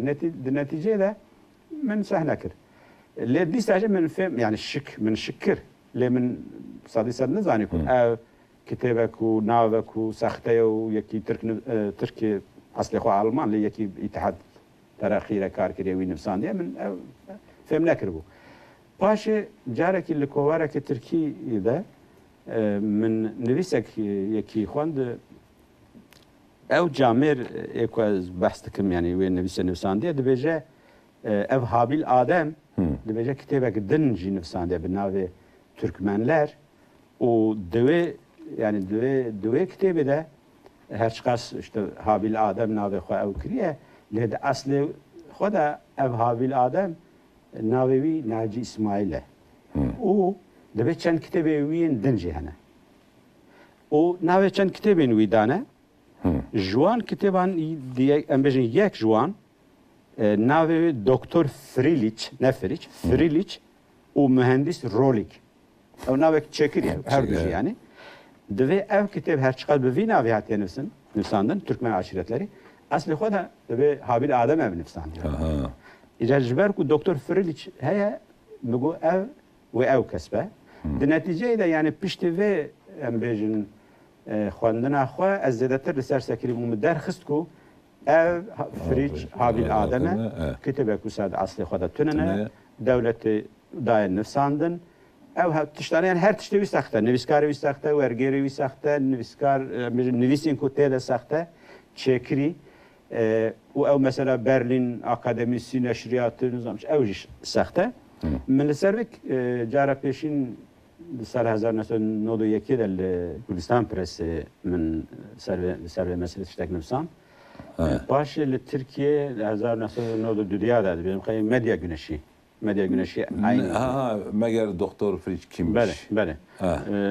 Netice de men sahnekir. Le distaje men fem yani şık men şıkır. Le men sadi sad ne zani kun ev كتابك وناوك وسختي ويكي تركي اصلي خو المان اللي يكي اتحاد تراخي كاركري وي نفسان دي من فهم نكربو باشي جارك اللي كوارك تركي ده من نفسك يكي خوند او جامر اكواز بحثكم يعني وين نفسان دي دبيجه ev Habil Adem dibece kitebek dinci nefsande binave Türkmenler o deve yani dve kitabı da her çıkas işte Habil Adem nave xo ev kriye le de aslı xo da ev Habil Adem navevi Naci İsmail'e o dve çend kitabı win dinci hene o nave çend kitabın widane Juan kitaban diye embejin yek Juan nave Doktor Friliç Neferiç Friliç o mühendis Rolik o nave çekir her bir yani Dve ev kitap her çıkar bir vina ve hatiye nefsandın Türkmen aşiretleri. Aslı xoda dve Habil Adem ev nefsandın. İcazber ku Doktor Friliç heye mego ev ve ev kesbe. De neticeyi de yani pişti ve embejin xwandina xwe ez zêdetir li ser sekirî bûm derxist ku ev Friliç Habil Adem'e kitabe ku sad aslı xoda tunene devleti daye nefsandın. ev tiştane yani her tişte saxta nivîskarê wî saxta wergerê wî saxta nivîskar nivîsên ku tê de saxta çêkirî û ew mesela Berlin Akademîsî Neşriyatı nizam ew jî saxta min li ser vê cara pêşîn li ser 1991 de li Kurdistan Presê min li ser vê meselê tiştek nivîsan paşê li Tirkiye 1992 de dibêjim xeyê medya güneşî Medya Güneşi aynı. Meğer Doktor Friç kimmiş? Bele.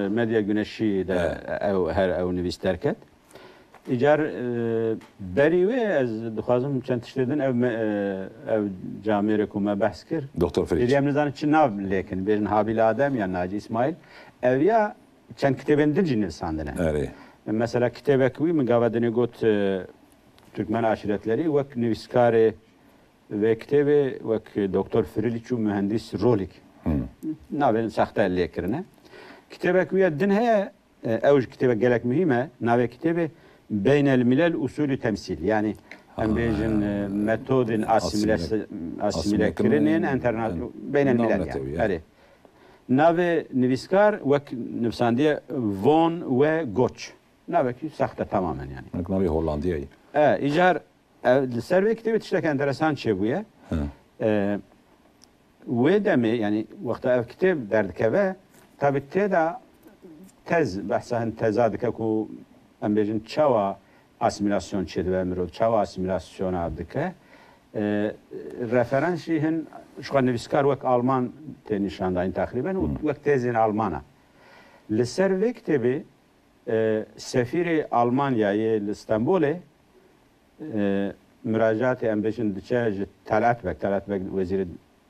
Medya Güneşi de her nivîs derket. İcar beri ve ez dixwazim çend tiştedin ev camîrê ku me behs kir. Doktor Friç. Em nizanin çi nav lêkin bêjin Habil Adem ya Naci İsmail. Ev ya çend kitêbên din jî nivîsandine. Mesela kitêbek wî min gava dinê got Türkmen aşiretlerî wek nivîskarê ve kitabı vek Doktor Friliç û mühendis Rolik. Navê saxta lêkirine. Kitabek wî din heye ew ji kitabek gelek mühim e. Navê kitabê Beynel Milel Usulü Temsil. Yani em bêjin metodên asimilekirinên internasyonel Beynel Milel yani. Navê nivîskar wek nivîsandiye Von ve Goç. naveki saxte tamamen yani. Navê Hollandiyayê. İcar ser ve kitêbê tiştek enteresan çêbûye. Wê demê yani wexta ev kitêb derdikeve tabi têda tez behsa hin teza dike ku em bêjin çawa asimilasyon çêdibe mirov çawa asimilasyona dike referans jî hin şu nivîskar wek Alman tê nîşandayîn teqrîben û wek tezên Almana. Li ser vê kitêbê sefîrê Almanyayê li İstanbulê müracaatê em bêjin diçe ji Talat Bek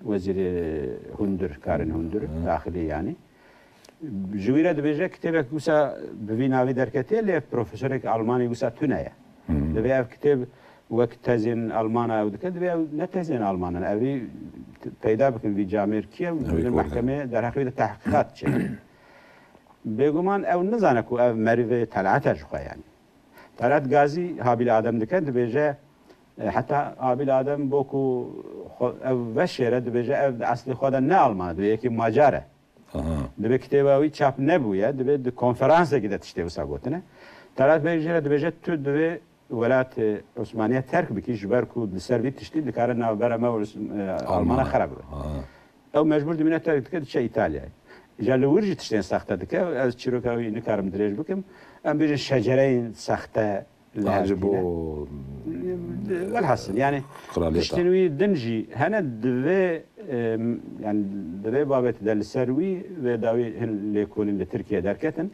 wezîrê hundir karên hundir daxilî yani. Ji wî re dibêje kitêbek wisa bi vî navî derketiye lê profesorek Almanî wisa tune ye. Divê ev kitêb wek tezên Almana ew dike divê ew ne tezên Almanan evî peyda bikin vî camêrkiye mehkemê derheqî de tehqiqat çê. Bêguman ew nizane ku ev merivê Talat e ji xwe yani. Talat Gazî Habil Adem dike dibêje heta Habil Adem bo ku ev veşêre dibêje ev eslî xwe de ne Alman divê yekî Macar e. Divê kitêba wî çap nebûye divê di konferansekê de tiştê wisa gotine. Talat Bey jî re dibêje tu divê welatê Osmaniye terk bikî ji ber ku li ser vî tiştî dikare navbera me Almana xerab be. Ew mecbûr dimîne terk dike diçe İtalyayê. İca li wir jî tiştên saxte dike ez çîroka wî nikarim dirêj bikim em bêjin şecereyên saxte bu velhasıl yani tiştên wî din jî hene divê yani divê babetê de li ser wî ve dawî hin lêkolîn li Tirkiye derketin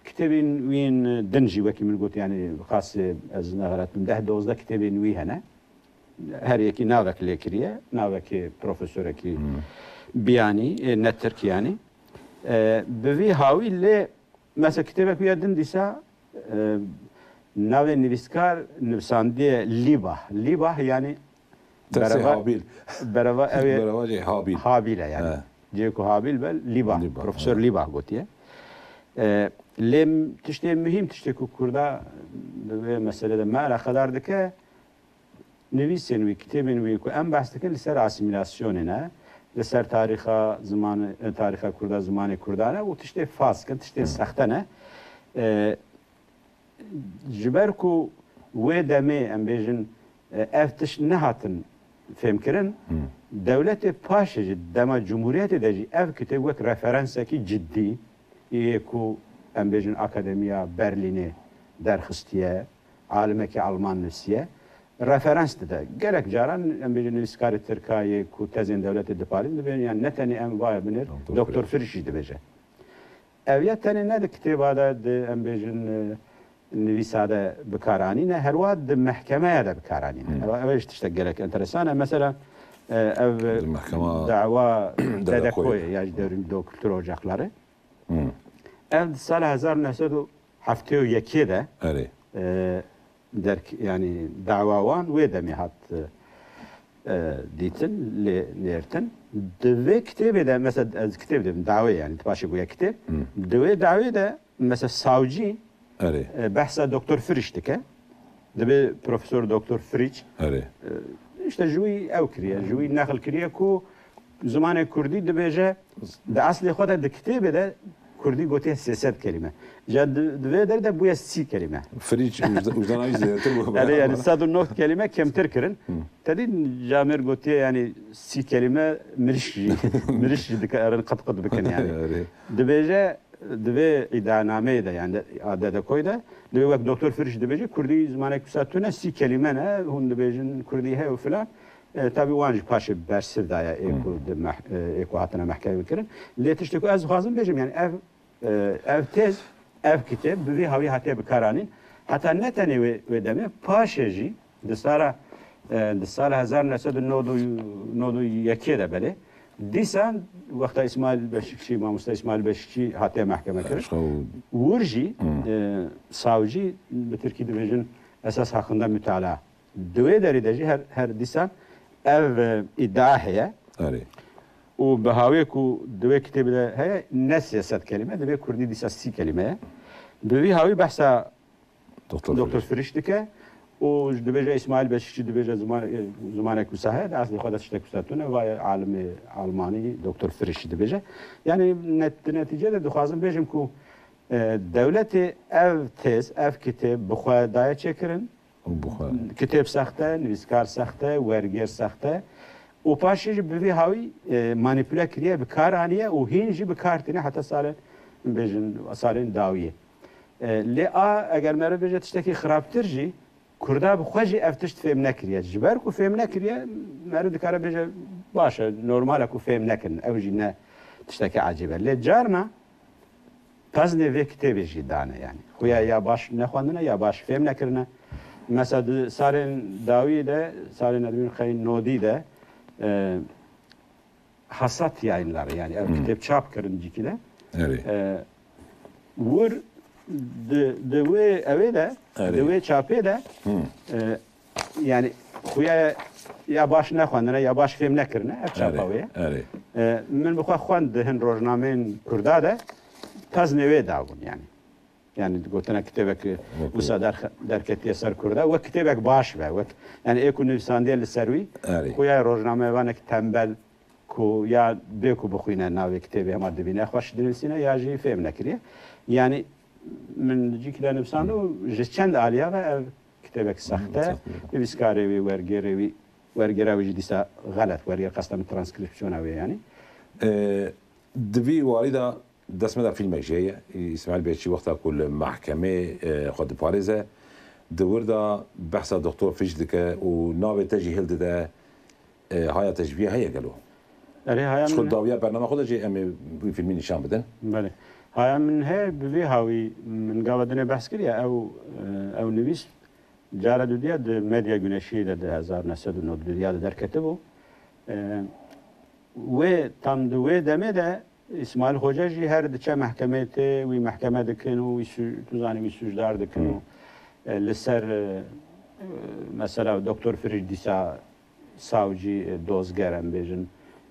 kitêbên wîn din jî wekî min got yani xasê ez nexeratim 10-12 kitêbên wî hene her yekî navek lêkiriye navekî profesorekî biyanî ne Tirkiyanî bi vî hawî lê mesela kitêbek wî din dîsa navê nivîskar nivîsandiye Libah yani bereva ev Habil e yani cê ku Habil be Libah profesör Libah gotiye lê tiştê mühim tiştê ku Kurda vê meselede me alaqedar dike nivîsên wî kitêbên wî ku em behs dikin li ser asimilasyonê ne li ser tarixa Kurda zimanê Kurdan e û tiştê fas kin tiştê sexte ne ji ber ku wê demê em bêjin ev tiş nehatin fêmkirin dewletê paşê jî dema Cumhuriyetê de jî ev kitêb wek referansekî ciddî yê ku em bêjin Akademiya Berlînê derxistiye alimekî Alman nivîsiye referans dide gelek caran em bêjin nivîskarê Tirkayê ku tezên dewletê dipalîn dibêjin yani ne tenê em vaya binêr Doktor Frisch jî dibêje ev ya tenê ne di kitêba de em bêjin nivîsa de bikaranîne herwa di mehkemeye de bikaranîne ev ji tiştek gelek enteresan e mesela ev dava Dedekoyê ya ji devrîn kültür ocakları ev di sala 1971 de derk yani dava wan wê demê hat dîtin lêrtin di vê kitêbê de mesela ez kitêb dedim davê yani başê goya kitêb di wê davê de mesela savcî behsa Doktor Frisch dike dibê Profesör Doktor Frisch işte ji wî ew kiriye ji wî neqil kiriye ku zimanê Kurdî dibêje di eslê xwe de di kitêbê de Kurdî gotiye 300 kelime ja di vê der de bûye 30 kelime Frisch ûjdanayî zêdetir yani 109 kelime kemtir kirin tedî camêr gotiye yani 30 kelime miriş jî dikarin qet bikin yani dibêje divê îddianameyê de yani Dedekoyê de divê wek Doktor Frisch dibêje Kurdî zimanek wisa tune 30 kelime ne hûn dibêjin Kurdî heye û filan tabii wan jî paşê bersiv daye êku hatine mehkemê bikirin lê tiştê ku ez dixwazim bêjim yani ev tez ev kitêb bi vî hawî hatiye bikaranîn heta ne tenê wê demê paşê jî di sala 1991 de belê dîsan wexta İsmail Beşikçi mamosta İsmail Beşikçi hatiye mehkeme kirin wir jî savcî bi Tirkî dibêjin esas hakkında mütalaa di wê derê de jî her dîsan ev iddia heye û bi hawê ku di wê kitêbê de heye ne 300 kelime divê Kurdî dîsa 30 kelime ye bi vî hawî behsa Doktor Frisch dike û dibêje İsmail Beşikçi dibêje zimanek wisa heye de eslî xwe de tiştek wisa tune vay alimê Almanî Doktor Frisch dibêje yani netîce de dixwazim bêjim ku Devleti ev tez, ev kitap bixwe daya çekirin. Kitap saxte, nivîskar saxte, werger saxte. û paşê jî bi vî hawî manîpüle kiriye, bi kar aniye û hîn jî bi kar tîne heta salên bêjin salên dawiyê. Lê a eger me re bêje tiştekî xirabtir jî Kurda bi xwe jî ev tişt fêm nekiriye. Ji ber ku fêm nekiriye me re dikare bêje baş e normal ku fêm nekirin. Ew jî ne tiştekî acîb e. Lê carna peznê vê kitêbê jî dane yani. Xuya ya baş nexwandine ya baş fêm nekirine. Mesela salên dawiyê de salên edmîn xeyên nodî de hasat yayınları yani ev kitêb çap kirin cîkî de. Wir di wê evê de di wê çapê de yani xuya ya baş nexwandine ya baş fêm nekirine ev çapa wê. Min bi xwe xwend di hin rojnameyên Kurda de peznê wê dabûn yani. Yani gotine kitêbek wisa derketiye ser Kurda wek kitêbek baş be. Wek yani ê ku nivîsandiye li ser wî xuya rojnamevanek tembel ku ya bê ku bixwîne navê kitêbê hema dibîne xweş dinivîsîne ya jî fêm nekiriye. Yani min cîkî nivîsand û ji çend aliya ve ev kitêbek saxte nivîskarê wî wergerê wî wergera wî jî dîsa xelet werger qestem transkripsiyona wê yani. Di vî warî da destmeda filmek jê ye İsmail Bêçî wexta ku li mehkemê xwe diparêze di wir da behsa doktor Firiç dike û navê te jî hil dide haya te ji vî heye gelo. Xwe dawiya bername xwe de jî em ê wî filmî nîşan bidin. Belê. Haya min heye bi vê hawî min gava dinê behs kiriye ew nivîs cara dudiya di medya güneşî de di 1992 de derketibû. Wê tam di wê demê de İsmail Hoca jî her diçe mehkemê tê wî mehkeme dikin û tu zanî wî sûcdar dikin û li ser mesela Doktor Firiç dîsa savcî dozger em bêjin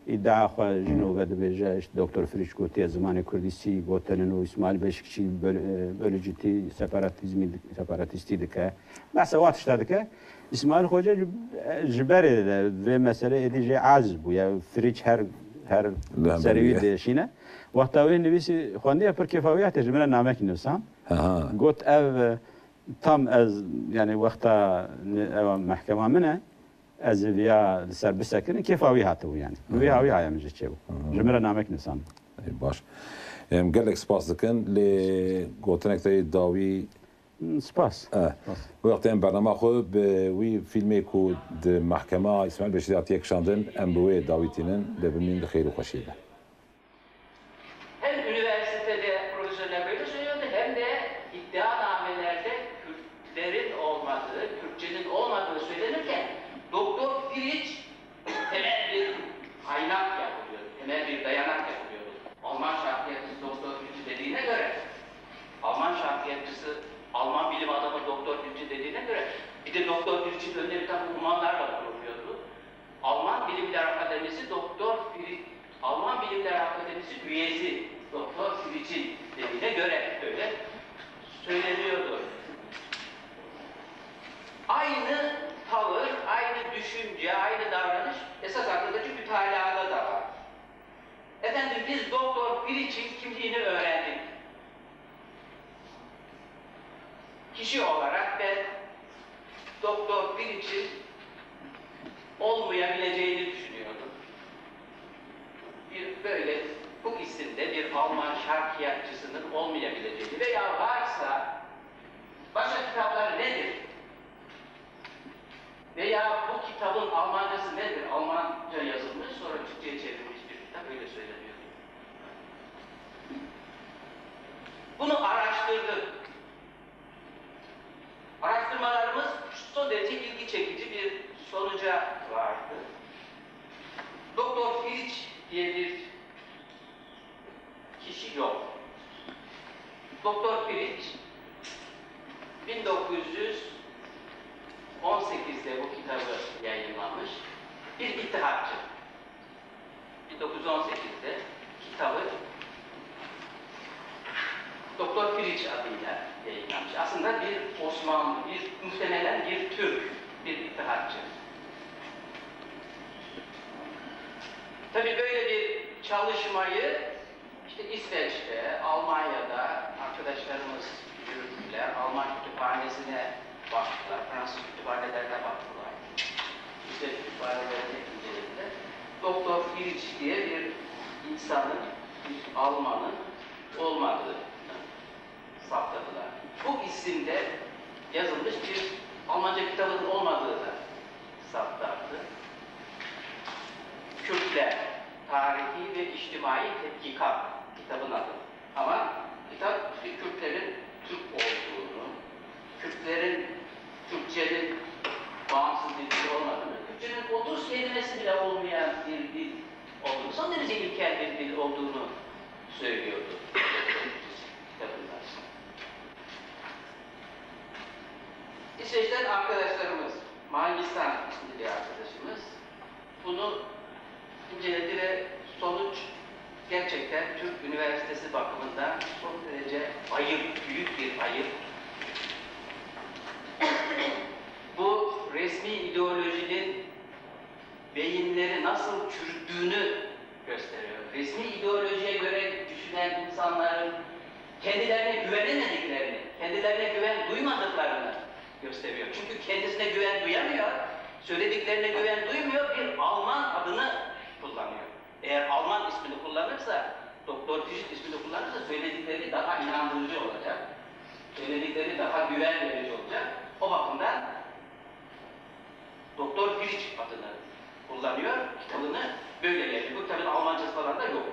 îddia xwe ji nû ve dibêje işte Doktor Firiç gotiye zimanê Kurdî sî gotinin û İsmail Beşikçî bölücîtî separatîstî dike. Mesela wat tişta dike. İsmail Hoca ji berê de vê meseleyê êdî jê az bû ya Firiç her serî deşîne. Wexta wê nivîsî xwendiya pir kêfawiyatê ji min re namekî nivîsam. Got ev tam ez yani wexta ew mehkema min e ez ê vêya li ser bisekirin kêfawî hatibû yani. Bi vê hawî haya min jî çêbû. Ji min re namek nivîsam. Baş. Gelek spas dikin lê gotinek te dawî Spas. Wextê em bername xwe bi wî filmê ku di mehkema İsmail Beşîrî hatiye kişandin em bi wê dawî tînin li bimîn di xêr û xweşî de. Hem üniversitede profesörler böyle söylüyordu hem de iddianamelerde Kürtlerin olmadığı, Kürtçenin olmadığı söylenirken Doktor Firiç temel bir kaynak yapılıyor, temel bir dayanak yapılıyor. Alman şarkiyatçısı Doktor Firiç dediğine göre, Alman şarkiyatçısı Alman bilim adamı Doktor Firiç dediğine göre bir de Doktor Firiç'in önüne bir takım uzmanlarla kuruluyordu. Alman Bilimler Akademisi Doktor Firiç, Alman Bilimler Akademisi üyesi Doktor Firiç'in dediğine göre öyle söyleniyordu. Aynı tavır, aynı düşünce, aynı davranış esas akıldaki mütalada da var. Efendim biz Doktor Firiç'in kimliğini öğrendik. Kişi olarak ben Doktor Firiç'in olmayabileceğini düşünüyordum. Böyle bu isimde bir Alman şarkiyatçısının olmayabileceğini veya varsa başka kitapları nedir? Veya bu kitabın Almancası nedir? Almanca yazılmış sonra Türkçe'ye çevrilmiş bir kitap öyle söyleniyor. Bunu araştırdık. Araştırmalarımız son derece ilgi çekici bir sonuca vardı. Doktor Firiç diye bir kişi yok. Doktor Firiç 1918'de bu kitabı yayınlamış bir ittihatçı. 1918'de kitabı Doktor Firiç adıyla yayınlanmış. Aslında bir Osmanlı, muhtemelen bir Türk, bir ittihatçı. Tabii böyle bir çalışmayı işte İsveç'te, Almanya'da arkadaşlar Friedrich diye bir insanın, bir Almanın olmadığını saptadılar. Bu isimde yazılmış bir Almanca kitabının olmadığı da saptandı. Kürtler, Tarihi ve İçtimai Tetkikat kitabın adı. Ama kitap Kürtlerin Türk olduğunu, Kürtlerin Türkçenin bağımsız bir dil olmadığını, Kürtçenin 30 kelimesi bile olmayan bir dil olduğunu, son derece ilkel bir dil olduğunu söylüyordu kitabında. İsveç'ten arkadaşlarımız, Mangistan isimli bir arkadaşımız bunu inceledi ve sonuç gerçekten Türk Üniversitesi bakımından son derece ayıp, büyük bir ayıp. Bu resmi ideolojinin beyinleri nasıl çürüttüğünü gösteriyor. Resmi ideolojiye göre düşünen insanların kendilerine güvenemediklerini, kendilerine güven duymadıklarını gösteriyor. Çünkü kendisine güven duyamıyor, söylediklerine güven duymuyor, bir Alman adını kullanıyor. Eğer Alman ismini kullanırsa, Doktor Friedrich ismini kullanırsa söyledikleri daha inandırıcı olacak, söyledikleri daha güven verici olacak. O bakımdan Doktor Friedrich adını kullanıyor, kitabını böyle yazıyor. Bu kitabın Almancası falan da yok.